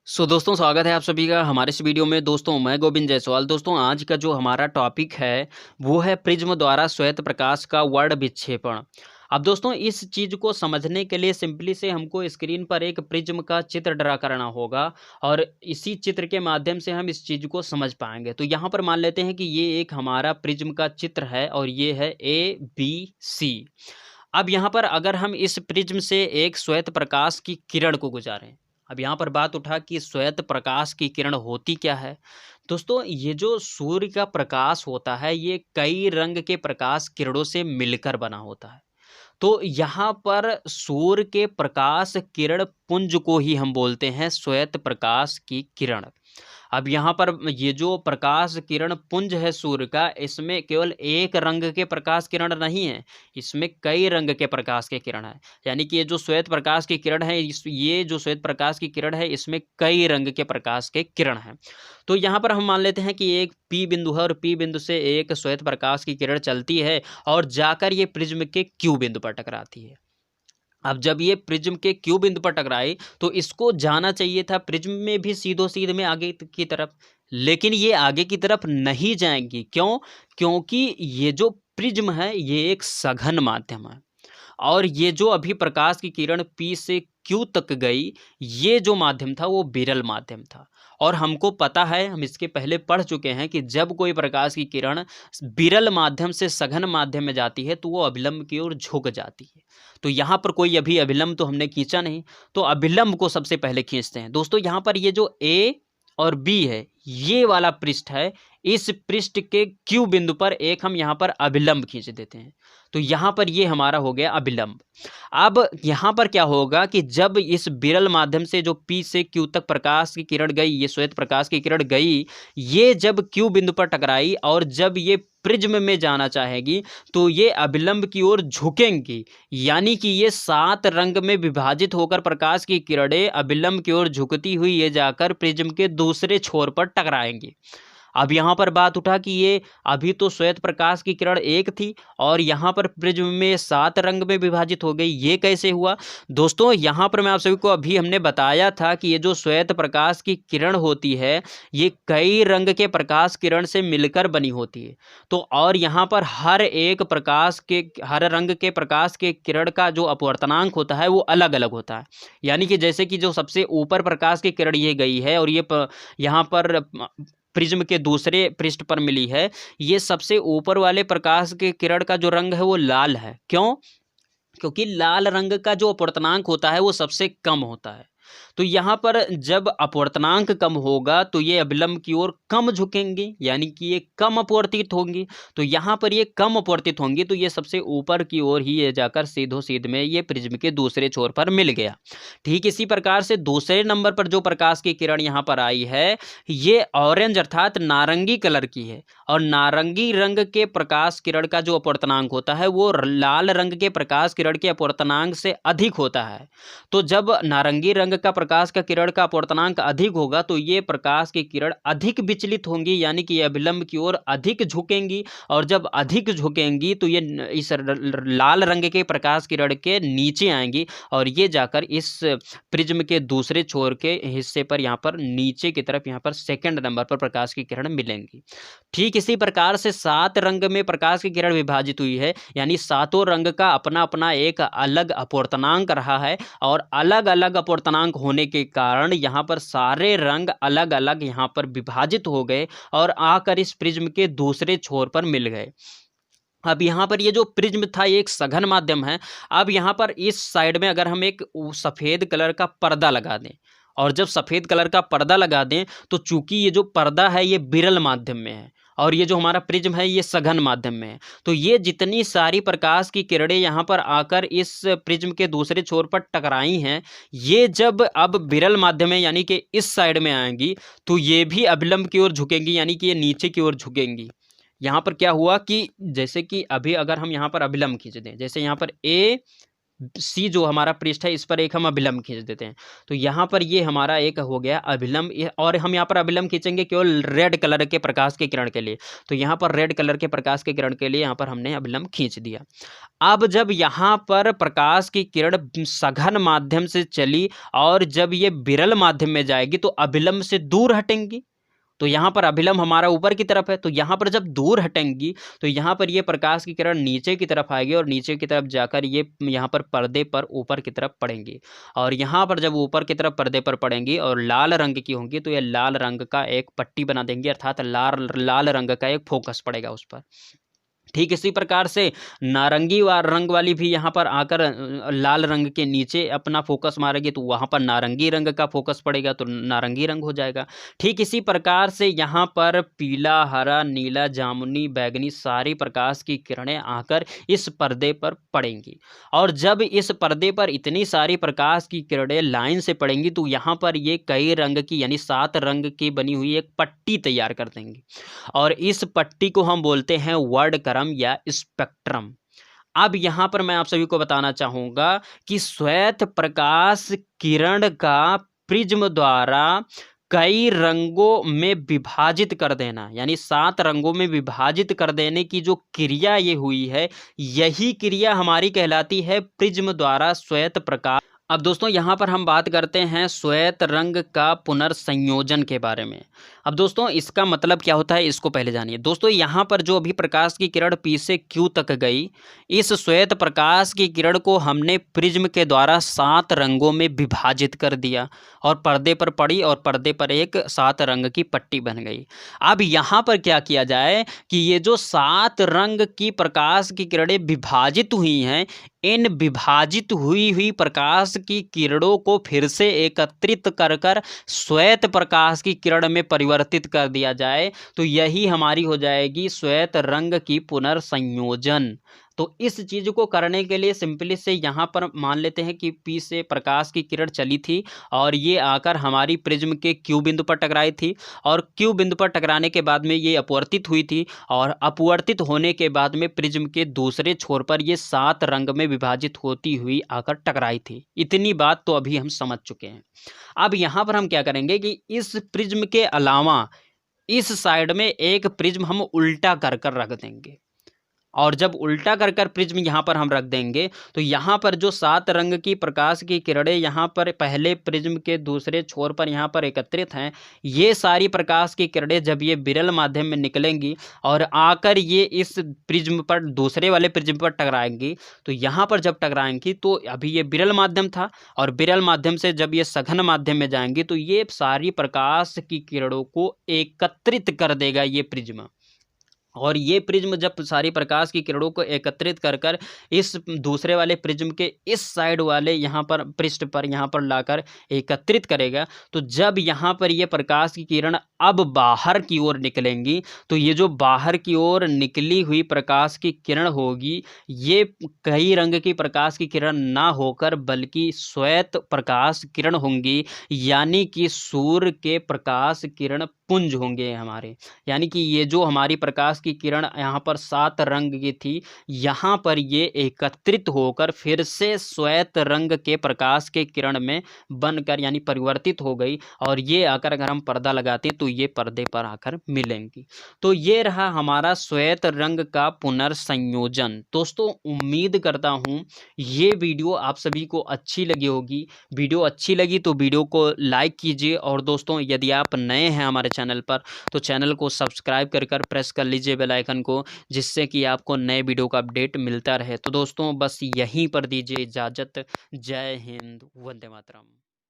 दोस्तों स्वागत है आप सभी का हमारे इस वीडियो में। दोस्तों मैं गोविंद जायसवाल। दोस्तों आज का जो हमारा टॉपिक है वो है प्रिज्म द्वारा श्वेत प्रकाश का वर्ण विक्षेपण। अब दोस्तों इस चीज़ को समझने के लिए सिंपली से हमको स्क्रीन पर एक प्रिज्म का चित्र ड्रा करना होगा और इसी चित्र के माध्यम से हम इस चीज़ को समझ पाएंगे। तो यहाँ पर मान लेते हैं कि ये एक हमारा प्रिज्म का चित्र है और ये है ABC। अब यहाँ पर अगर हम इस प्रिज्म से एक श्वेत प्रकाश की किरण को गुजारें, अब यहाँ पर बात उठा कि श्वेत प्रकाश की किरण होती क्या है। दोस्तों ये जो सूर्य का प्रकाश होता है ये कई रंग के प्रकाश किरणों से मिलकर बना होता है। तो यहाँ पर सूर्य के प्रकाश किरण पुंज को ही हम बोलते हैं श्वेत प्रकाश की किरण। अब यहाँ पर ये जो प्रकाश किरण पुंज है सूर्य का, इसमें केवल एक रंग के प्रकाश किरण नहीं है, इसमें कई रंग के प्रकाश के किरण है। यानी कि ये जो श्वेत प्रकाश की किरण है, ये जो श्वेत प्रकाश की किरण है इसमें कई रंग के प्रकाश के किरण हैं। तो यहाँ पर हम मान लेते हैं कि एक P बिंदु है और P बिंदु से एक श्वेत प्रकाश की किरण चलती है और जाकर ये प्रिज्म के Q बिंदु पर टकराती है। अब जब ये प्रिज्म के Q बिंदु पर टकराई तो इसको जाना चाहिए था प्रिज्म में भी सीधो सीध में आगे की तरफ, लेकिन ये आगे की तरफ नहीं जाएंगी। क्यों? क्योंकि ये जो प्रिज्म है ये एक सघन माध्यम है और ये जो अभी प्रकाश की किरण P से Q तक गई, ये जो माध्यम था वो विरल माध्यम था। और हमको पता है, हम इसके पहले पढ़ चुके हैं कि जब कोई प्रकाश की किरण विरल माध्यम से सघन माध्यम में जाती है तो वो अभिलंब की ओर झुक जाती है। तो यहाँ पर कोई अभी अभिलंब तो हमने खींचा नहीं, तो अभिलंब को सबसे पहले खींचते हैं। दोस्तों यहाँ पर ये जो A और B है, ये वाला पृष्ठ है, इस पृष्ठ के Q बिंदु पर एक हम यहाँ पर अभिलंब खींच देते हैं। तो यहाँ पर ये हमारा हो गया अभिलंब। अब यहाँ पर क्या होगा कि जब इस विरल माध्यम से जो P से Q तक प्रकाश की किरण गई, ये श्वेत प्रकाश की किरण गई, ये जब Q बिंदु पर टकराई और जब ये प्रिज्म में जाना चाहेगी तो ये अभिलंब की ओर झुकेंगी। यानी कि ये 7 रंग में विभाजित होकर प्रकाश की किरणें अभिलंब की ओर झुकती हुई ये जाकर प्रिज्म के दूसरे छोर पर टकराएंगी। अब यहाँ पर बात उठा कि ये अभी तो श्वेत प्रकाश की किरण एक थी और यहाँ पर प्रिज्म में 7 रंग में विभाजित हो गई, ये कैसे हुआ? दोस्तों यहाँ पर मैं आप सभी को अभी हमने बताया था कि ये जो श्वेत प्रकाश की किरण होती है ये कई रंग के प्रकाश किरण से मिलकर बनी होती है। तो और यहाँ पर हर रंग के प्रकाश के किरण का जो अपवर्तनांक होता है वो अलग अलग होता है। यानी कि जैसे कि जो सबसे ऊपर प्रकाश की किरण ये गई है और ये यहाँ पर प्रिज्म के दूसरे पृष्ठ पर मिली है, ये सबसे ऊपर वाले प्रकाश के किरण का जो रंग है वो लाल है। क्यों? क्योंकि लाल रंग का जो अपवर्तनांक होता है वो सबसे कम होता है। तो यहाँ पर जब अपवर्तनांक कम होगा तो ये अभिलंब की ओर कम झुकेंगी, यानी कि ये कम अपवर्तित होंगी। तो यहाँ पर ये कम अपवर्तित होंगी तो ये सबसे ऊपर की ओर ही ये जाकर सीधो सीध में ये प्रिज्म के दूसरे छोर पर मिल गया। ठीक इसी प्रकार से दूसरे नंबर पर जो प्रकाश की किरण यहाँ पर आई है ये ऑरेंज अर्थात नारंगी कलर की है और नारंगी रंग के प्रकाश किरण का जो अपवर्तनांक होता है वो लाल रंग के प्रकाश किरण के अपवर्तनांक से अधिक होता है। तो जब नारंगी रंग का प्रकाश का किरण का अपवर्तनांक अधिक होगा तो ये प्रकाश की किरण अधिक विचलित होंगी, यानी कि ये अभिलंब की ओर अधिक झुकेंगी और जब अधिक झुकेंगी तो ये इस लाल रंग के प्रकाश किरण के नीचे आएंगी और ये जाकर इस प्रिज्म के दूसरे छोर के हिस्से पर यहाँ पर नीचे की तरफ यहाँ पर सेकंड नंबर पर प्रकाश की किरण मिलेंगी। ठीक इसी प्रकार से 7 रंग में प्रकाश की किरण विभाजित हुई है, यानी सातों रंग का अपना अपना एक अलग अपवर्तनांक रहा है और अलग अलग अपवर्तनांक होने के कारण यहाँ पर सारे रंग अलग अलग यहाँ पर विभाजित हो गए और आकर इस प्रिज्म के दूसरे छोर पर मिल गए। अब यहाँ पर ये जो प्रिज्म था ये एक सघन माध्यम है। अब यहाँ पर इस साइड में अगर हम एक सफ़ेद कलर का पर्दा लगा दें और जब सफ़ेद कलर का पर्दा लगा दें तो चूंकि ये जो पर्दा है ये विरल माध्यम में है और ये जो हमारा प्रिज्म है ये सघन माध्यम में है, तो ये जितनी सारी प्रकाश की किरणें यहाँ पर आकर इस प्रिज्म के दूसरे छोर पर टकराई हैं, ये जब अब विरल माध्यम में यानी कि इस साइड में आएंगी तो ये भी अभिलंब की ओर झुकेंगी, यानी कि ये नीचे की ओर झुकेंगी। यहाँ पर क्या हुआ कि जैसे कि अभी अगर हम यहाँ पर अभिलंब खींच दें, जैसे यहाँ पर A सी जो हमारा पृष्ठ है इस पर एक हम अभिलंब खींच देते हैं। तो यहाँ पर ये हमारा एक हो गया अभिलंब, और हम यहाँ पर अभिलंब खींचेंगे केवल रेड कलर के प्रकाश के किरण के लिए। तो यहाँ पर रेड कलर के प्रकाश के किरण के लिए यहाँ पर हमने अभिलंब खींच दिया। अब जब यहाँ पर प्रकाश की किरण सघन माध्यम से चली और जब ये विरल माध्यम में जाएगी तो अभिलंब से दूर हटेंगी। तो यहाँ पर अभिलंब हमारा ऊपर की तरफ है, तो यहाँ पर जब दूर हटेंगी तो यहाँ पर ये प्रकाश की किरण नीचे की तरफ आएगी और नीचे की तरफ जाकर ये यहाँ पर पर्दे पर ऊपर की तरफ पड़ेंगी। और यहाँ पर जब ऊपर की तरफ पर्दे पर पड़ेंगी और लाल रंग की होंगी तो ये लाल रंग का एक पट्टी बना देंगी, अर्थात लाल लाल रंग का एक फोकस पड़ेगा उस पर। ठीक इसी प्रकार से नारंगी रंग वाली भी यहाँ पर आकर लाल रंग के नीचे अपना फोकस मारेगी तो वहाँ पर नारंगी रंग का फोकस पड़ेगा तो नारंगी रंग हो जाएगा। ठीक इसी प्रकार से यहाँ पर पीला, हरा, नीला, जामुनी, बैगनी सारी प्रकाश की किरणें आकर इस पर्दे पर पड़ेंगी। और जब इस पर्दे पर इतनी सारी प्रकाश की किरणें लाइन से पड़ेंगी तो यहाँ पर ये कई रंग की यानी 7 रंग की बनी हुई एक पट्टी तैयार कर देंगी। और इस पट्टी को हम बोलते हैं वर्णक्रम या स्पेक्ट्रम। अब यहां पर मैं आप सभी को बताना चाहूंगा कि श्वेत प्रकाश किरण का प्रिज्म द्वारा कई रंगों में विभाजित कर देना, यानी 7 रंगों में विभाजित कर देने की जो क्रिया ये हुई है, यही क्रिया हमारी कहलाती है प्रिज्म द्वारा श्वेत प्रकाश। अब दोस्तों यहाँ पर हम बात करते हैं श्वेत रंग का पुनर्संयोजन के बारे में। अब दोस्तों इसका मतलब क्या होता है इसको पहले जानिए। दोस्तों यहाँ पर जो अभी प्रकाश की किरण P से Q तक गई, इस श्वेत प्रकाश की किरण को हमने प्रिज्म के द्वारा 7 रंगों में विभाजित कर दिया और पर्दे पर पड़ी और पर्दे पर एक 7 रंग की पट्टी बन गई। अब यहाँ पर क्या किया जाए कि ये जो 7 रंग की प्रकाश की किरणें विभाजित हुई हैं, इन विभाजित हुई प्रकाश की किरणों को फिर से एकत्रित कर कर श्वेत प्रकाश की किरण में परिवर्तित कर दिया जाए, तो यही हमारी हो जाएगी श्वेत रंग की पुनर्संयोजन। तो इस चीज को करने के लिए सिंपली से यहाँ पर मान लेते हैं कि P से प्रकाश की किरण चली थी और ये आकर हमारी प्रिज्म के Q बिंदु पर टकराई थी और Q बिंदु पर टकराने के बाद में ये अपवर्तित हुई थी और अपवर्तित होने के बाद में प्रिज्म के दूसरे छोर पर ये 7 रंग में विभाजित होती हुई आकर टकराई थी। इतनी बात तो अभी हम समझ चुके हैं। अब यहाँ पर हम क्या करेंगे कि इस प्रिज्म के अलावा इस साइड में एक प्रिज्म हम उल्टा कर कर रख देंगे और जब उल्टा कर कर प्रिज्म यहाँ पर हम रख देंगे तो यहाँ पर जो 7 रंग की प्रकाश की किरणें यहाँ पर पहले प्रिज्म के दूसरे छोर पर यहाँ पर एकत्रित हैं, ये सारी प्रकाश की किरणें जब ये विरल माध्यम में निकलेंगी और आकर ये इस प्रिज्म पर दूसरे वाले प्रिज्म पर टकराएंगी, तो यहाँ पर जब टकराएंगी तो अभी ये विरल माध्यम था और विरल माध्यम से जब ये सघन माध्यम में जाएंगी तो ये सारी प्रकाश की किरणों को एकत्रित कर देगा ये प्रिज्म। और ये प्रिज्म जब सारी प्रकाश की किरणों को एकत्रित कर कर इस दूसरे वाले प्रिज्म के इस साइड वाले यहाँ पर पृष्ठ पर यहाँ पर लाकर एकत्रित करेगा, तो जब यहाँ पर ये प्रकाश की किरण अब बाहर की ओर निकलेंगी तो ये जो बाहर की ओर निकली हुई प्रकाश की किरण होगी, ये कई रंग की प्रकाश की किरण ना होकर बल्कि श्वेत प्रकाश किरण होंगी, यानी कि सूर्य के प्रकाश किरण पुंज होंगे हमारे। यानी कि ये जो हमारी प्रकाश की किरण यहाँ पर 7 रंग की थी, यहाँ पर ये एकत्रित होकर फिर से श्वेत रंग के प्रकाश के किरण में बनकर यानी परिवर्तित हो गई और ये आकर अगर हम पर्दा लगाते हैं तो ये पर्दे पर आकर मिलेंगी। तो ये रहा हमारा श्वेत रंग का पुनर्संयोजन। दोस्तों उम्मीद करता हूँ ये वीडियो आप सभी को अच्छी लगी होगी। वीडियो अच्छी लगी तो वीडियो को लाइक कीजिए और दोस्तों यदि आप नए हैं हमारे चैनल पर तो चैनल को सब्सक्राइब कर प्रेस कर लीजिए बेल आइकन को, जिससे कि आपको नए वीडियो का अपडेट मिलता रहे। तो दोस्तों बस यहीं पर दीजिए इजाज़त। जय हिंद, वंदे मातरम।